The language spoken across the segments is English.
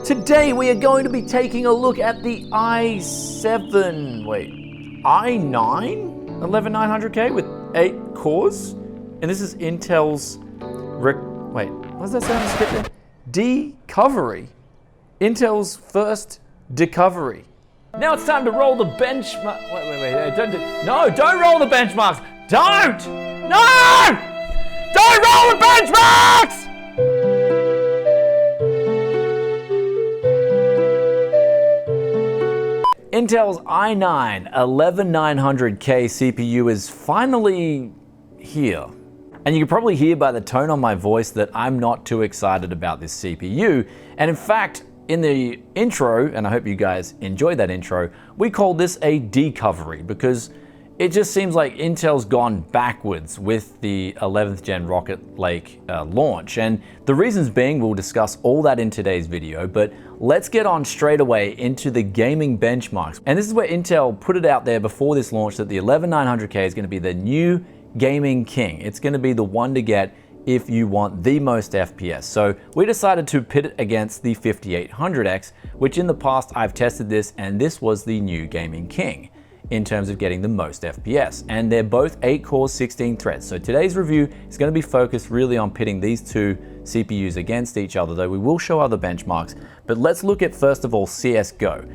Today we are going to be taking a look at the i9-11900K with 8 cores. And this is Intel's, what does that say on the skit there? Decovery. Intel's first Decovery. Now it's time to roll the benchmark. Don't roll the benchmarks. Don't roll the benchmarks! Intel's i9-11900K CPU is finally here. And you can probably hear by the tone on my voice that I'm not too excited about this CPU. And in fact, in the intro, and I hope you guys enjoyed that intro, we called this a decovery because it just seems like Intel's gone backwards with the 11th gen Rocket Lake launch. And the reasons being, we'll discuss all that in today's video, but let's get on straight away into the gaming benchmarks. And this is where Intel put it out there before this launch that the 11900K is going to be the new gaming king. It's going to be the one to get if you want the most FPS. So we decided to pit it against the 5800X, which in the past I've tested this and this was the new gaming king in terms of getting the most FPS. And they're both 8 cores, 16 threads. So today's review is going to be focused really on pitting these two CPUs against each other, though we will show other benchmarks. But let's look at, first of all, CSGO.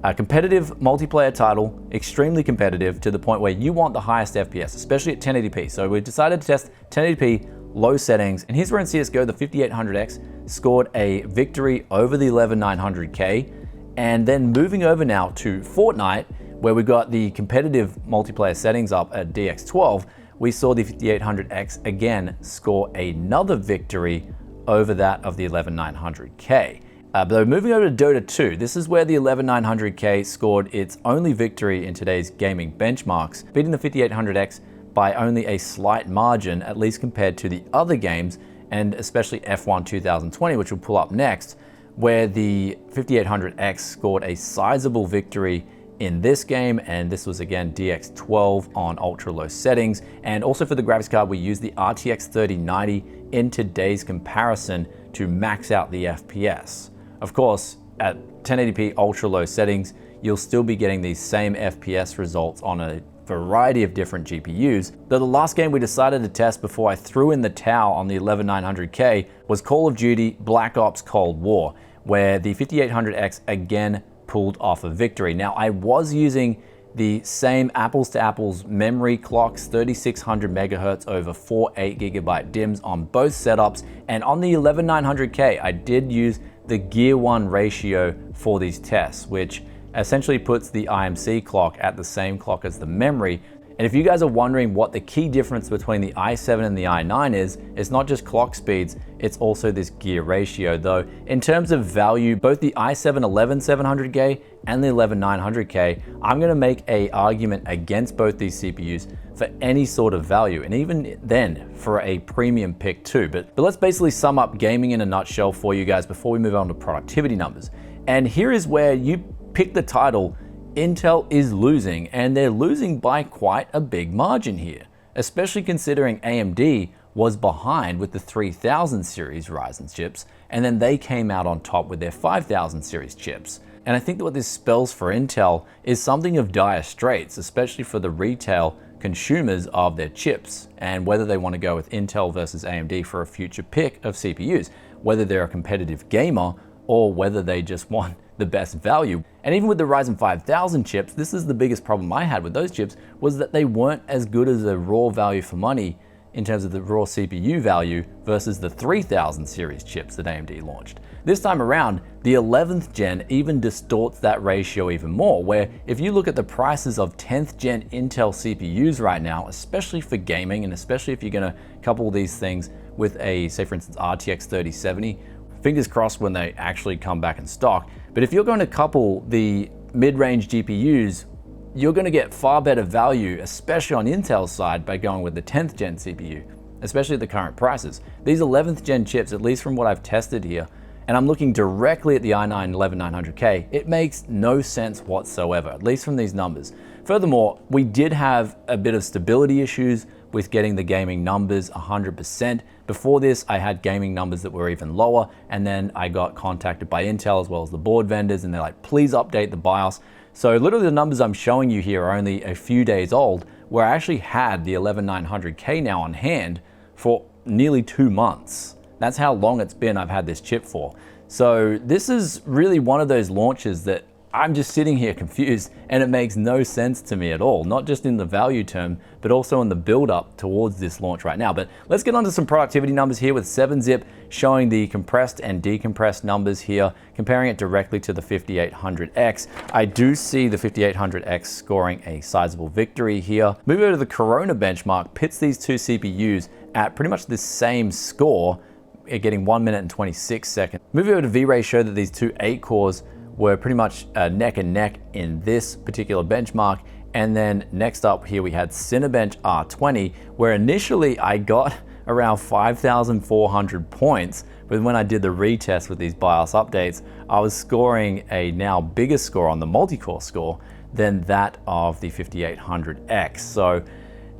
A competitive multiplayer title, extremely competitive to the point where you want the highest FPS, especially at 1080p. So we decided to test 1080p, low settings, and here's where in CSGO the 5800X scored a victory over the 11900K. And then moving over now to Fortnite, where we got the competitive multiplayer settings up at DX12, we saw the 5800X again score another victory over that of the 11900K. But moving over to Dota 2, this is where the 11900K scored its only victory in today's gaming benchmarks, beating the 5800X by only a slight margin, at least compared to the other games, and especially F1 2020, which we'll pull up next, where the 5800X scored a sizable victory in this game, and this was again DX12 on ultra low settings. And also for the graphics card, we used the RTX 3090 in today's comparison to max out the FPS. Of course, at 1080p ultra low settings, you'll still be getting these same FPS results on a variety of different GPUs. Though the last game we decided to test before I threw in the towel on the 11900K was Call of Duty Black Ops Cold War, where the 5800X again pulled off a victory. Now, I was using the same apples to apples memory clocks, 3600 megahertz over 4 8GB DIMMs on both setups, and on the 11900K, I did use the Gear 1 ratio for these tests, which essentially puts the IMC clock at the same clock as the memory. And if you guys are wondering what the key difference between the i7 and the i9 is, it's not just clock speeds, it's also this gear ratio. Though in terms of value, both the i7-11700K and the 11900K, I'm gonna make an argument against both these CPUs for any sort of value, and even then for a premium pick too. But let's basically sum up gaming in a nutshell for you guys before we move on to productivity numbers. And here is where you pick the title, Intel is losing, and they're losing by quite a big margin here, especially considering AMD was behind with the 3000 series Ryzen chips, and then they came out on top with their 5000 series chips. And I think that what this spells for Intel is something of dire straits, especially for the retail consumers of their chips, and whether they want to go with Intel versus AMD for a future pick of CPUs, whether they're a competitive gamer or whether they just want the best value. And even with the Ryzen 5000 chips, this is the biggest problem I had with those chips, was that they weren't as good as a raw value for money in terms of the raw CPU value versus the 3000 series chips that AMD launched. This time around, the 11th gen even distorts that ratio even more, where if you look at the prices of 10th gen Intel CPUs right now, especially for gaming, and especially if you're gonna couple these things with a, say for instance, RTX 3070, fingers crossed when they actually come back in stock. But if you're going to couple the mid-range GPUs, you're going to get far better value, especially on Intel's side, by going with the 10th gen CPU, especially at the current prices. These 11th gen chips, at least from what I've tested here, and I'm looking directly at the i9-11900K, it makes no sense whatsoever, at least from these numbers. Furthermore, we did have a bit of stability issues with getting the gaming numbers 100%. Before this, I had gaming numbers that were even lower, and then I got contacted by Intel as well as the board vendors, and they're like, please update the BIOS. So literally the numbers I'm showing you here are only a few days old, where I actually had the 11900K now on hand for nearly 2 months. That's how long it's been I've had this chip for. So this is really one of those launches that I'm just sitting here confused, and it makes no sense to me at all, not just in the value term, but also in the build up towards this launch right now. But let's get on to some productivity numbers here with 7-zip showing the compressed and decompressed numbers here, comparing it directly to the 5800X. I do see the 5800X scoring a sizable victory here. Moving over to the Corona benchmark, pits these two CPUs at pretty much the same score, getting 1 minute and 26 seconds. Moving over to V-Ray showed that these two 8 cores were pretty much neck and neck in this particular benchmark. And then next up here we had Cinebench R20, where initially I got around 5,400 points, but when I did the retest with these BIOS updates, I was scoring a now bigger score on the multi-core score than that of the 5800X. So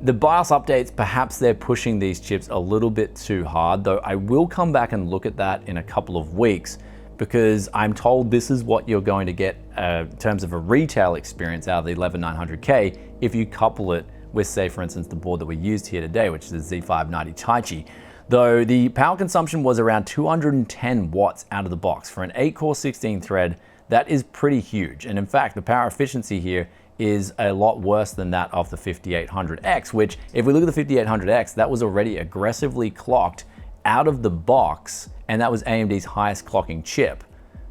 the BIOS updates, perhaps they're pushing these chips a little bit too hard, though I will come back and look at that in a couple of weeks, because I'm told this is what you're going to get in terms of a retail experience out of the 11900K if you couple it with, say, for instance, the board that we used here today, which is the Z590 Taichi. Though the power consumption was around 210 watts out of the box. For an 8-core 16-thread, that is pretty huge. And in fact, the power efficiency here is a lot worse than that of the 5800X, which, if we look at the 5800X, that was already aggressively clocked out of the box, and that was AMD's highest clocking chip.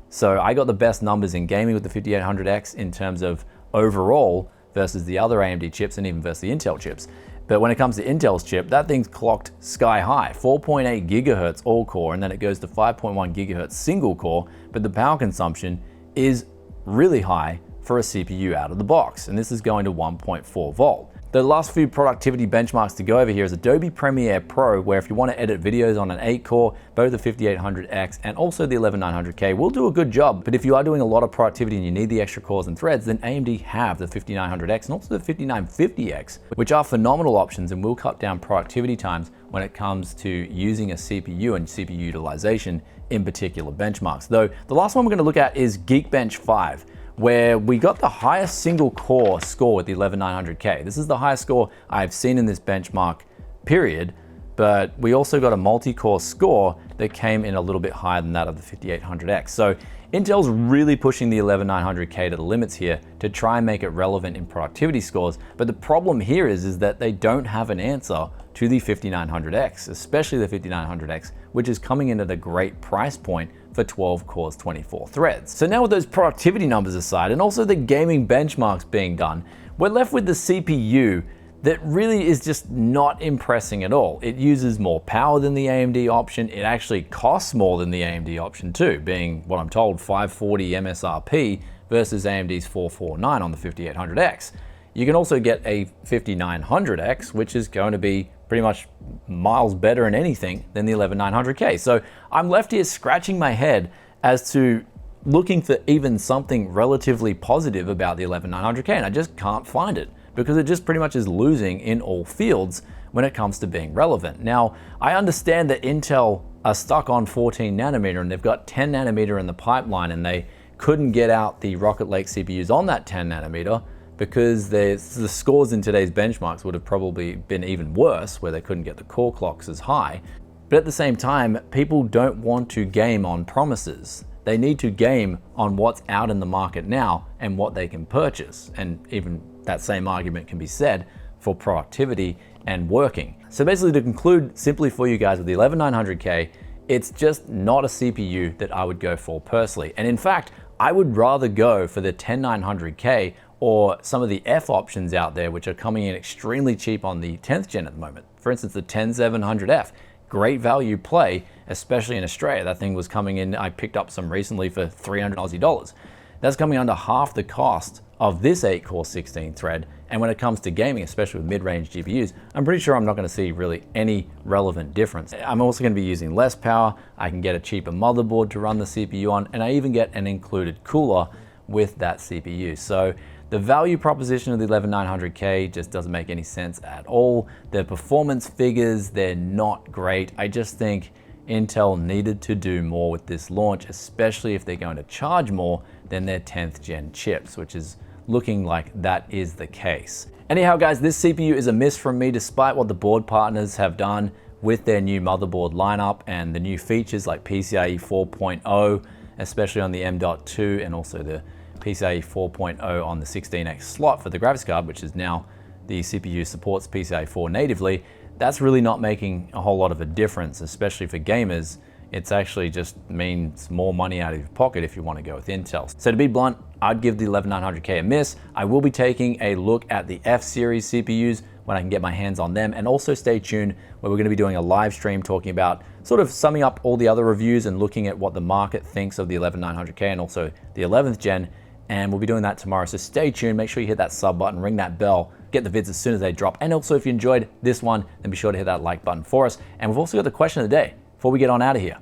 So I got the best numbers in gaming with the 5800X in terms of overall versus the other AMD chips and even versus the Intel chips. But when it comes to Intel's chip, that thing's clocked sky high, 4.8 gigahertz all core, and then it goes to 5.1 gigahertz single core, but the power consumption is really high for a CPU out of the box, and this is going to 1.4 volt. The last few productivity benchmarks to go over here is Adobe Premiere Pro, where if you want to edit videos on an 8-core, both the 5800X and also the 11900K will do a good job. But if you are doing a lot of productivity and you need the extra cores and threads, then AMD have the 5900X and also the 5950X, which are phenomenal options and will cut down productivity times when it comes to using a CPU and CPU utilization in particular benchmarks. Though the last one we're going to look at is Geekbench 5. Where we got the highest single core score with the 11900K. This is the highest score I've seen in this benchmark period, but we also got a multi-core score that came in a little bit higher than that of the 5800X. So Intel's really pushing the 11900K to the limits here to try and make it relevant in productivity scores, but the problem here is that they don't have an answer to the 5900X, especially the 5900X, which is coming in at a great price point for 12 cores, 24 threads. So now with those productivity numbers aside, and also the gaming benchmarks being done, we're left with the CPU that really is just not impressing at all. It uses more power than the AMD option. It actually costs more than the AMD option too, being what I'm told 540 MSRP versus AMD's 449 on the 5800X. You can also get a 5900X, which is going to be pretty much miles better in anything than the 11900K. So I'm left here scratching my head as to looking for even something relatively positive about the 11900K, and I just can't find it because it just pretty much is losing in all fields when it comes to being relevant. Now, I understand that Intel are stuck on 14 nanometer and they've got 10 nanometer in the pipeline, and they couldn't get out the Rocket Lake CPUs on that 10 nanometer because the scores in today's benchmarks would have probably been even worse, where they couldn't get the core clocks as high. But at the same time, people don't want to game on promises. They need to game on what's out in the market now and what they can purchase. And even that same argument can be said for productivity and working. So basically, to conclude simply for you guys with the 11900K, it's just not a CPU that I would go for personally. And in fact, I would rather go for the 10900K or some of the F options out there, which are coming in extremely cheap on the 10th gen at the moment. For instance, the 10700F, great value play, especially in Australia. That thing was coming in, I picked up some recently for 300 Aussie dollars. That's coming under half the cost of this 8-core 16-thread. And when it comes to gaming, especially with mid-range GPUs, I'm pretty sure I'm not going to see really any relevant difference. I'm also going to be using less power. I can get a cheaper motherboard to run the CPU on, and I even get an included cooler with that CPU. So The value proposition of the 11900K just doesn't make any sense at all. The performance figures, they're not great. I just think Intel needed to do more with this launch, especially if they're going to charge more than their 10th gen chips, which is looking like that is the case. Anyhow, guys, this CPU is a miss from me despite what the board partners have done with their new motherboard lineup and the new features like PCIe 4.0, especially on the M.2, and also the PCIe 4.0 on the 16X slot for the graphics card, which is now the CPU supports PCIe 4 natively. That's really not making a whole lot of a difference, especially for gamers. It's actually just means more money out of your pocket if you want to go with Intel. So to be blunt, I'd give the 11900K a miss. I will be taking a look at the F-series CPUs when I can get my hands on them, and also stay tuned where we're going to be doing a live stream talking about sort of summing up all the other reviews and looking at what the market thinks of the 11900K and also the 11th gen, and we'll be doing that tomorrow. So stay tuned, make sure you hit that sub button, ring that bell, get the vids as soon as they drop, and also if you enjoyed this one, then be sure to hit that like button for us. And we've also got the question of the day before we get on out of here,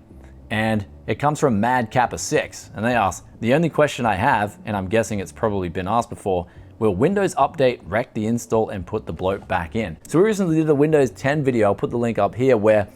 and it comes from Mad Kappa 6, and they ask, the only question I have, and I'm guessing it's probably been asked before, will Windows Update wreck the install and put the bloat back in? So we recently did a Windows 10 video, I'll put the link up here, where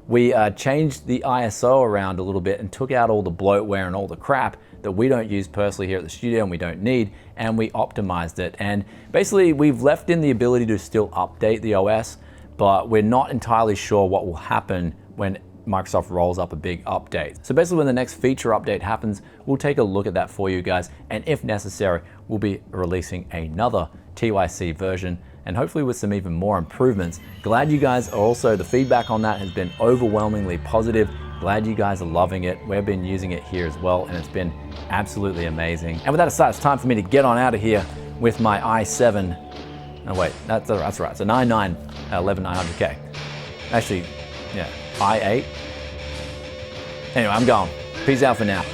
we changed the ISO around a little bit and took out all the bloatware and all the crap that we don't use personally here at the studio and we don't need, and we optimized it. And basically we've left in the ability to still update the OS, but we're not entirely sure what will happen when Microsoft rolls up a big update. So basically when the next feature update happens, we'll take a look at that for you guys, and if necessary, we'll be releasing another TYC version, and hopefully with some even more improvements. Glad you guys are also, the feedback on that has been overwhelmingly positive. Glad you guys are loving it. We've been using it here as well, and it's been absolutely amazing. And with that aside, it's time for me to get on out of here with my i7. Oh wait, that's right, it's a i9-11900K. Actually, yeah, i8. Anyway, I'm gone. Peace out for now.